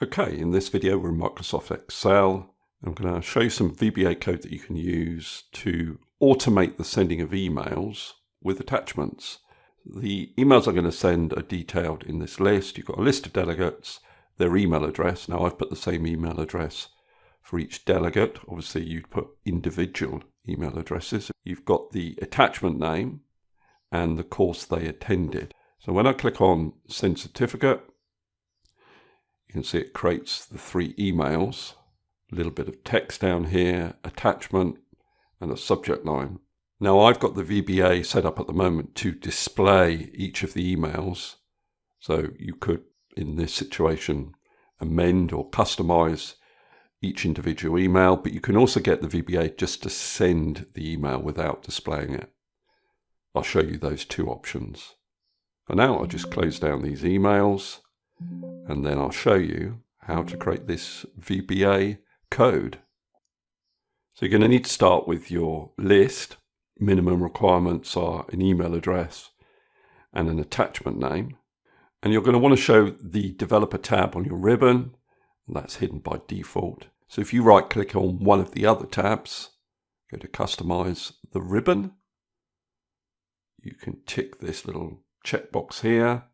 Okay, in this video we're in Microsoft Excel. I'm going to show you some VBA code that you can use to automate the sending of emails with attachments. The emails I'm going to send are detailed in this list. You've got a list of delegates, their email address. Now I've put the same email address for each delegate. Obviously you'd put individual email addresses. You've got the attachment name and the course they attended. So when I click on Send Certificate, you can see it creates the 3 emails, a little bit of text down here, attachment, and a subject line. Now I've got the VBA set up at the moment to display each of the emails. So you could, in this situation, amend or customize each individual email, but you can also get the VBA just to send the email without displaying it. I'll show you those 2 options. For now, I'll just close down these emails, and then I'll show you how to create this VBA code. So you're going to need to start with your list. Minimum requirements are an email address and an attachment name. And you're going to want to show the developer tab on your ribbon. And that's hidden by default. So if you right click on one of the other tabs, go to customize the ribbon. You can tick this little checkbox here,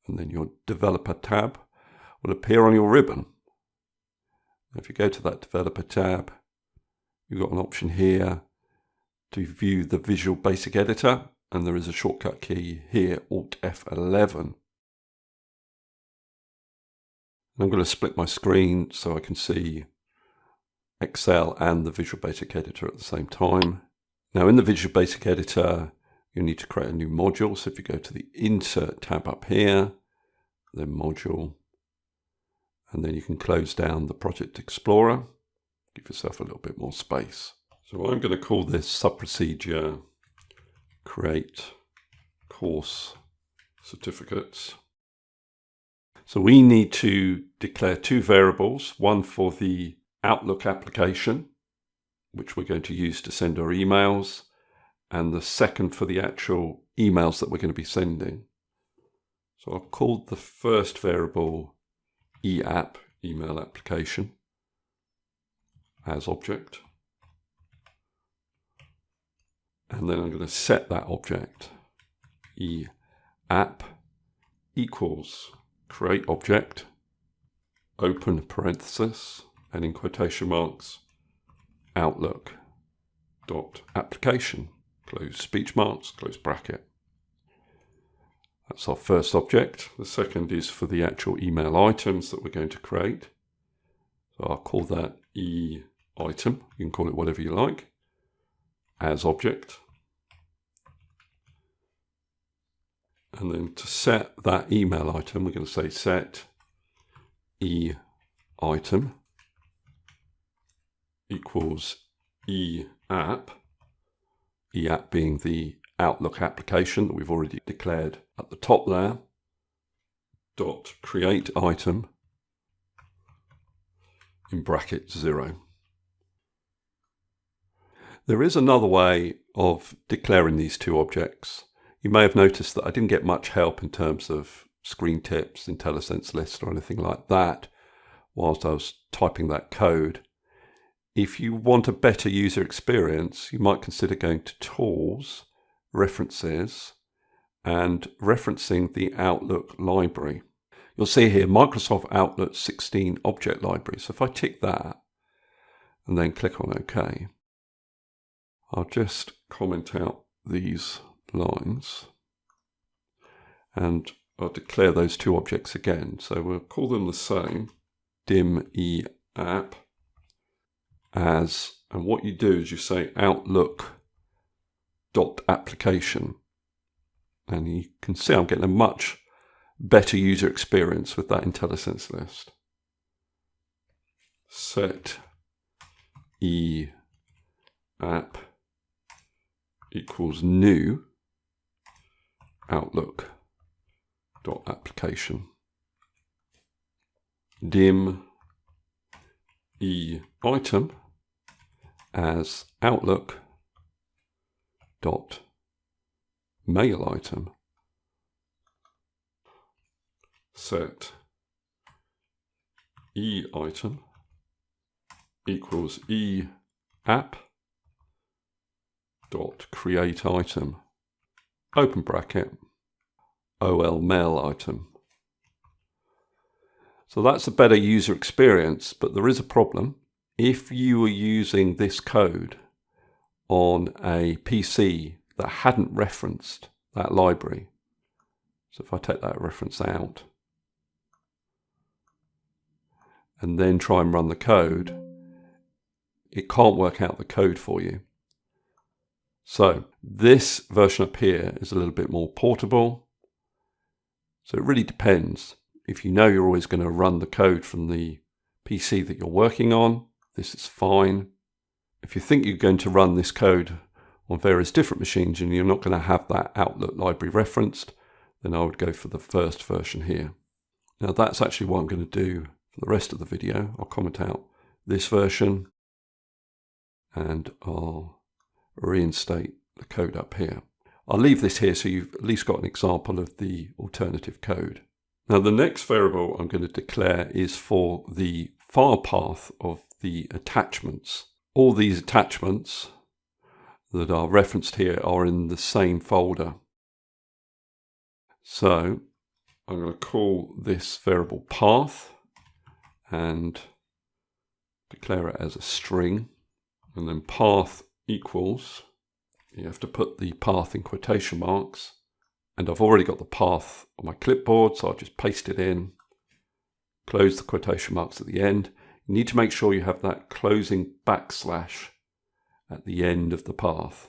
and then your developer tab will appear on your ribbon. If you go to that developer tab, you've got an option here to view the Visual Basic Editor, and there is a shortcut key here, Alt F11. I'm going to split my screen so I can see Excel and the Visual Basic Editor at the same time. Now in the Visual Basic Editor, you need to create a new module. So if you go to the Insert tab up here, then Module, and then you can close down the Project Explorer, give yourself a little bit more space. So I'm going to call this sub-procedure Create Course Certificates. So we need to declare 2 variables, one for the Outlook application, which we're going to use to send our emails, and the second for the actual emails that we're going to be sending. So I'll call the first variable EApp, Email Application, as object. And then I'm going to set that object, EApp equals CreateObject, open parenthesis, and in quotation marks, Outlook.Application. Close speech marks, close bracket. That's our first object. The second is for the actual email items that we're going to create. So I'll call that EItem. You can call it whatever you like. As object. And then to set that email item, we're going to say set EItem equals EApp. EApp being the Outlook application that we've already declared at the top there, dot CreateItem in bracket 0. There is another way of declaring these 2 objects. You may have noticed that I didn't get much help in terms of screen tips, IntelliSense list or anything like that whilst I was typing that code. If you want a better user experience, you might consider going to Tools, References, and referencing the Outlook library. You'll see here Microsoft Outlook 16 object library. So if I tick that and then click on OK, I'll just comment out these lines and I'll declare those 2 objects again. So we'll call them the same, dim EApp as, and what you do is you say Outlook.Application, and you can see I'm getting a much better user experience with that IntelliSense list. Set EApp equals new Outlook.Application, dim EItem as Outlook.MailItem, set EItem equals EApp.CreateItem, open bracket, olMailItem. So that's a better user experience, but there is a problem. If you were using this code on a PC that hadn't referenced that library, so if I take that reference out and then try and run the code, it can't work out the code for you. So this version up here is a little bit more portable. So it really depends. If you know you're always going to run the code from the PC that you're working on, this is fine. If you think you're going to run this code on various different machines and you're not going to have that Outlook library referenced, then I would go for the first version here. Now that's actually what I'm going to do for the rest of the video. I'll comment out this version and I'll reinstate the code up here. I'll leave this here so you've at least got an example of the alternative code. Now the next variable I'm going to declare is for the file path of the attachments. All these attachments that are referenced here are in the same folder. So I'm going to call this variable path and declare it as a string, and then path equals, you have to put the path in quotation marks, and I've already got the path on my clipboard, so I'll just paste it in, close the quotation marks at the end. You need to make sure you have that closing backslash at the end of the path.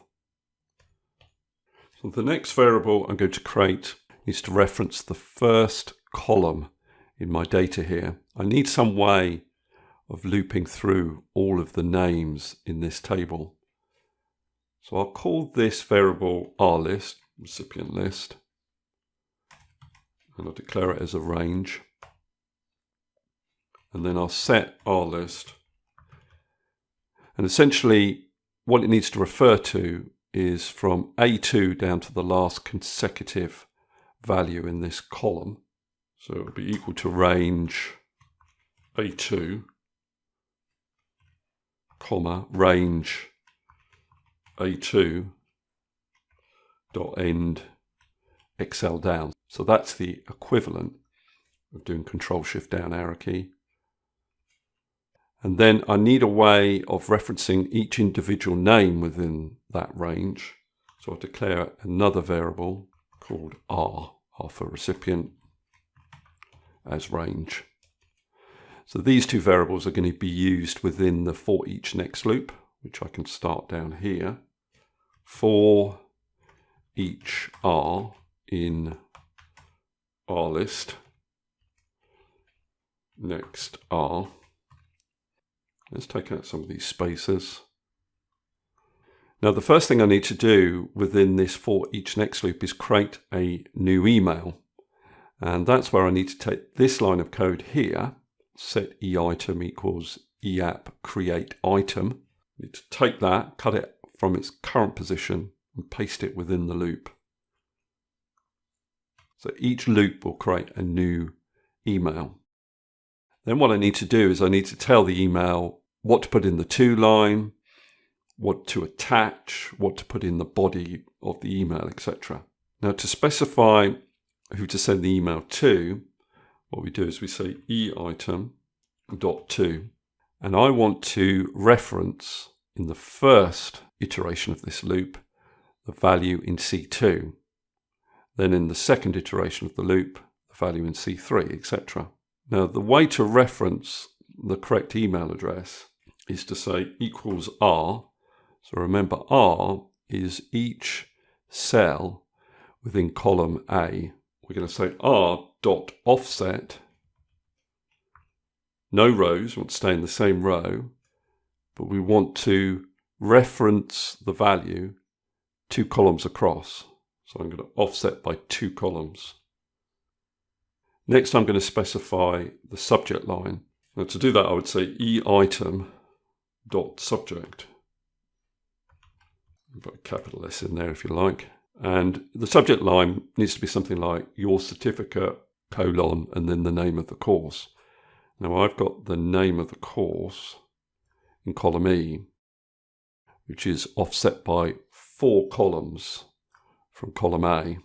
So the next variable I'm going to create needs to reference the first column in my data here. I need some way of looping through all of the names in this table. So I'll call this variable RList, recipient list, and I'll declare it as a range. And then I'll set RList. And essentially what it needs to refer to is from A2 down to the last consecutive value in this column. So it will be equal to range A2, comma, range A2 dot end xlDown. So that's the equivalent of doing Control-Shift-Down arrow key. And then I need a way of referencing each individual name within that range. So I'll declare another variable called R for recipient as range. So these two variables are going to be used within the for each next loop, which I can start down here. For each R in RList, next R. Let's take out some of these spaces. Now the first thing I need to do within this for each next loop is create a new email. And that's where I need to take this line of code here, set EItem equals EApp.CreateItem. I need to take that, cut it from its current position and paste it within the loop. So each loop will create a new email. Then what I need to do is I need to tell the email what to put in the to line, what to attach, what to put in the body of the email, etc. Now to specify who to send the email to, what we do is we say EItem.to, and I want to reference in the first iteration of this loop the value in C2, then in the second iteration of the loop the value in C3, etc. Now the way to reference the correct email address is to say equals R. So remember R is each cell within column A. We're going to say R.Offset, no rows, we want to stay in the same row, but we want to reference the value 2 columns across. So I'm going to offset by 2 columns. Next I'm going to specify the subject line. Now to do that I would say EItem.Subject. Put a capital S in there if you like. And the subject line needs to be something like your certificate, colon, and then the name of the course. Now I've got the name of the course in column E, which is offset by 4 columns from column A.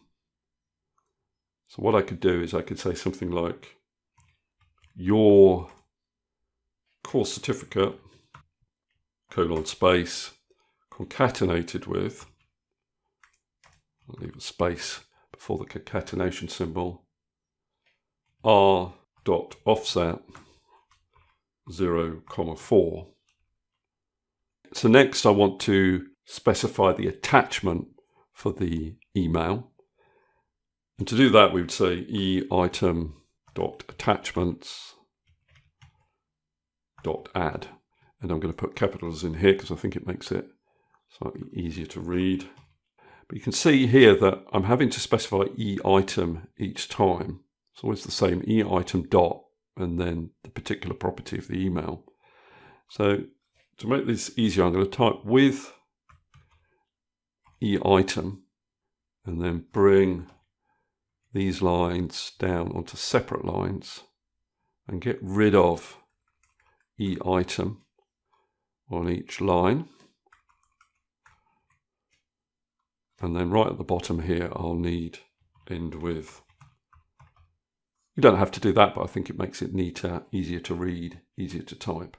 So what I could do is I could say something like, your course certificate, colon space, concatenated with, I'll leave a space before the concatenation symbol, R.Offset 0,4. So next I want to specify the attachment for the email. And to do that we would say EItem.Attachments.Add. And I'm going to put capitals in here because I think it makes it slightly easier to read. But you can see here that I'm having to specify EItem each time. It's always the same, EItem dot, and then the particular property of the email. So to make this easier, I'm going to type with EItem and then bring these lines down onto separate lines and get rid of EItem on each line. And then right at the bottom here, I'll need end with. You don't have to do that, but I think it makes it neater, easier to read, easier to type.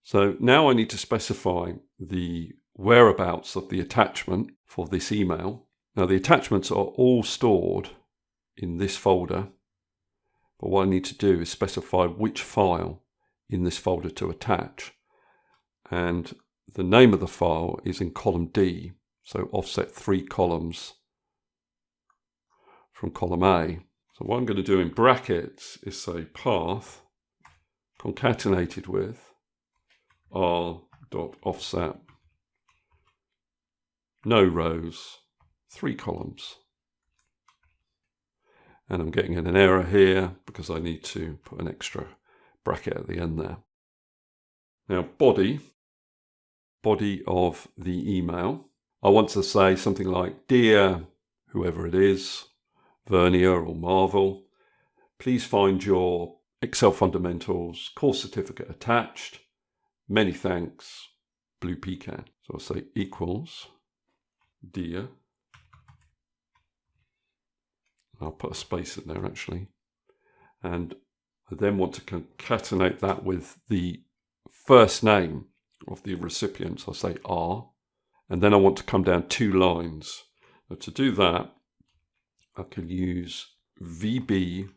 So now I need to specify the whereabouts of the attachment for this email. Now the attachments are all stored in this folder, but what I need to do is specify which file in this folder to attach. And the name of the file is in column D, so offset 3 columns from column A. So what I'm going to do in brackets is say path concatenated with R.Offset, no rows, 3 columns. And I'm getting an error here because I need to put an extra bracket at the end there. Now body of the email. I want to say something like, dear whoever it is, Vernier or Marvel, please find your Excel Fundamentals course certificate attached. Many thanks, Blue Pecan. So I'll say equals dear. I'll put a space in there actually. And I then want to concatenate that with the first name of the recipient. So I'll say R. And then I want to come down 2 lines. Now to do that, I can use VB,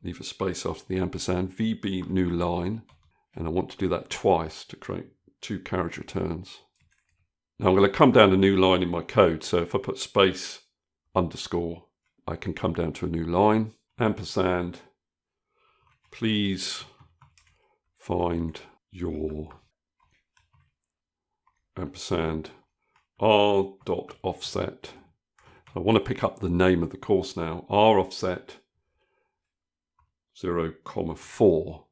leave a space after the ampersand, vbNewLine, and I want to do that twice to create 2 carriage returns. Now I'm going to come down a new line in my code, so if I put space underscore, I can come down to a new line, ampersand, please find your ampersand R.Offset. I want to pick up the name of the course now, R.Offset 0,4.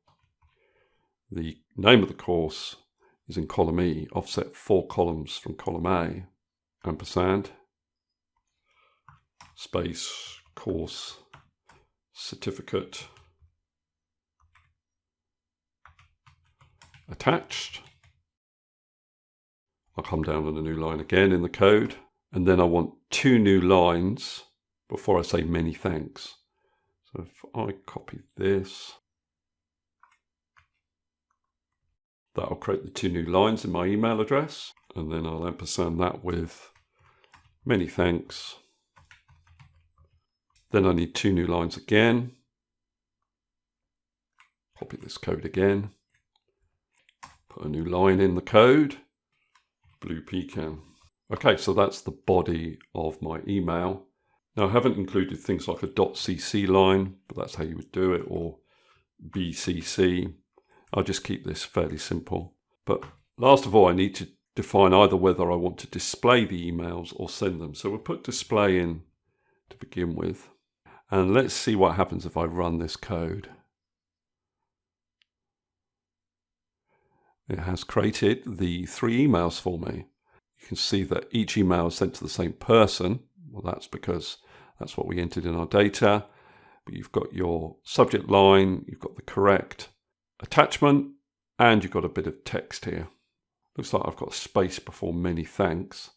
The name of the course is in column E, offset 4 columns from column A, ampersand, space, course, certificate, attached. I'll come down on a new line again in the code, and then I want 2 new lines before I say many thanks. So if I copy this, that'll create the 2 new lines in my email address, and then I'll ampersand that with many thanks. Then I need 2 new lines again. Copy this code again. Put a new line in the code. Blue Pecan. Okay, so that's the body of my email. Now I haven't included things like a .cc line, but that's how you would do it, or bcc. I'll just keep this fairly simple. But last of all, I need to define either whether I want to display the emails or send them. So we'll put display in to begin with. And let's see what happens if I run this code. It has created the 3 emails for me. You can see that each email is sent to the same person. Well, that's because that's what we entered in our data. But you've got your subject line, you've got the correct attachment, and you've got a bit of text here. Looks like I've got a space before many thanks.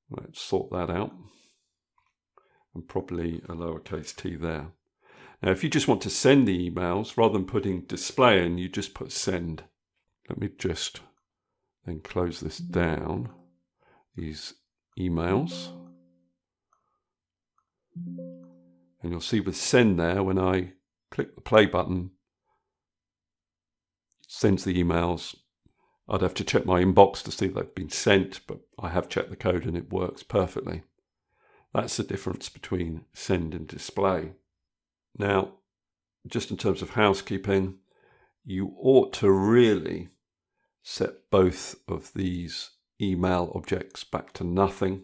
Let's sort that out. And probably a lowercase t there. Now, if you just want to send the emails, rather than putting display in, you just put send. Let me just then close this down, these emails. And you'll see with send there, when I click the play button, it sends the emails. I'd have to check my inbox to see they've been sent, but I have checked the code and it works perfectly. That's the difference between send and display. Now, just in terms of housekeeping, you ought to really set both of these email objects back to nothing.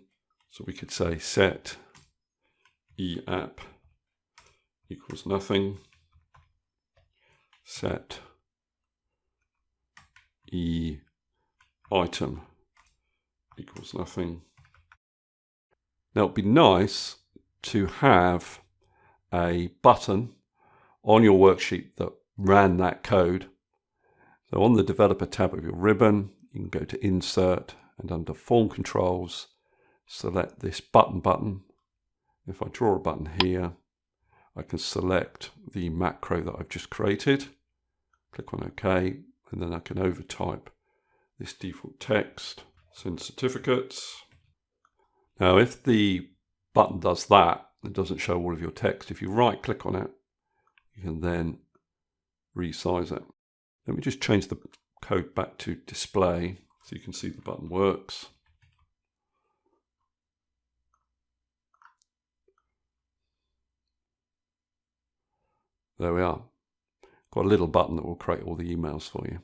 So we could say set EApp equals nothing, set EItem equals nothing. Now it'd be nice to have a button on your worksheet that ran that code. So on the developer tab of your ribbon, you can go to insert and under form controls, select this button. If I draw a button here, I can select the macro that I've just created, click on OK, and then I can overtype this default text, send certificates. Now, if the button does that, it doesn't show all of your text. If you right click on it, you can then resize it. Let me just change the code back to display so you can see the button works. There we are. Got a little button that will create all the emails for you.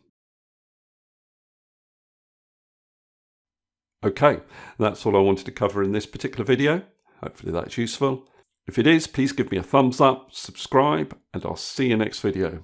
Okay, that's all I wanted to cover in this particular video. Hopefully that's useful. If it is, please give me a thumbs up, subscribe, and I'll see you next video.